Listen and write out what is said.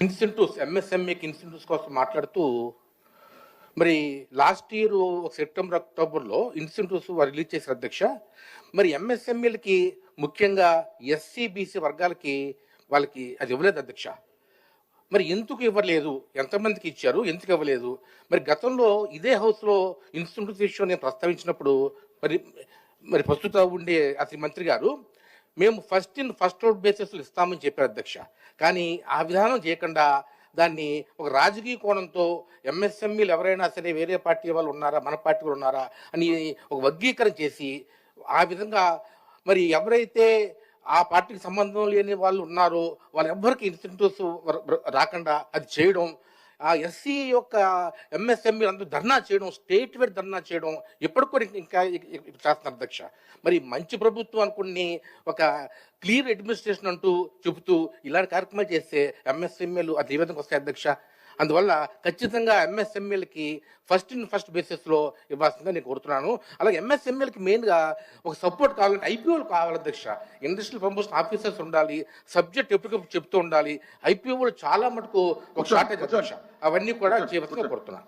Incentives ఎంఎస్ఎంఈకి incentives కోసం మాట్లాడుతూ మరి లాస్ట్ ఇయర్ సెప్టెంబర్ అక్టోబర్లో ఇన్సెంటివ్స్ రిలీజ్ చేశారు అధ్యక్ష. మరి ఎంఎస్ఎంఈలకి ముఖ్యంగా ఎస్సీ బీసీ వర్గాలకి వాళ్ళకి అది ఇవ్వలేదు అధ్యక్ష. మరి ఎందుకు ఇవ్వలేదు, ఎంతమందికి ఇచ్చారు, ఎందుకు ఇవ్వలేదు? మరి గతంలో ఇదే హౌస్లో ఇన్సెంటివ్స్ విషయం నేను ప్రస్తావించినప్పుడు మరి మరి ప్రస్తుత ఉండే అసలు మంత్రి గారు మేము ఫస్ట్ ఇన్ ఫస్ట్ అవుట్ బేసిస్లో ఇస్తామని చెప్పారు అధ్యక్ష. కానీ ఆ విధానం చేయకుండా దాన్ని ఒక రాజకీయ కోణంతో ఎంఎస్ఎంఈలు ఎవరైనా సరే వేరే పార్టీ వాళ్ళు ఉన్నారా, మన పార్టీ వాళ్ళు ఉన్నారా అని ఒక వర్గీకరణ చేసి ఆ విధంగా మరి ఎవరైతే ఆ పార్టీకి సంబంధం లేని వాళ్ళు ఉన్నారో వాళ్ళెవ్వరికి ఇన్సెంటివ్స్ రాకుండా అది చేయడం, ఆ ఎస్సీ యొక్క ఎంఎస్ఎంఈ అందరూ ధర్నా చేయడం, స్టేట్ వైడ్ ధర్నా చేయడం ఎప్పటికి కూడా ఇంకా చేస్తున్నారు అధ్యక్ష. మరి మంచి ప్రభుత్వం అనుకుని ఒక క్లియర్ అడ్మినిస్ట్రేషన్ అంటూ చెబుతూ ఇలాంటి కార్యక్రమాలు చేస్తే ఎంఎస్ఎంఈలు అది ఏ విధంగా వస్తాయి అధ్యక్ష? అందువల్ల ఖచ్చితంగా ఎంఎస్ఎంఈలకి ఫస్ట్ ఇన్ ఫస్ట్ బేసిస్లో ఇవ్వాల్సిందిగా నేను కోరుతున్నాను. అలాగే ఎంఎస్ఎంఈలకి మెయిన్గా ఒక సపోర్ట్ కావాలంటే ఐపీఓలు కావాలి అధ్యక్ష. ఇండస్ట్రియల్ ప్రమోషన్ ఆఫీసర్స్ ఉండాలి, సబ్జెక్ట్ ఎప్పటికప్పుడు చెప్తూ ఉండాలి. ఐపీఓలు చాలా మటుకు ఒక షార్టేజ్ అధ్యక్ష. అవన్నీ కూడా చేయవలసిందిగా కోరుతున్నాను.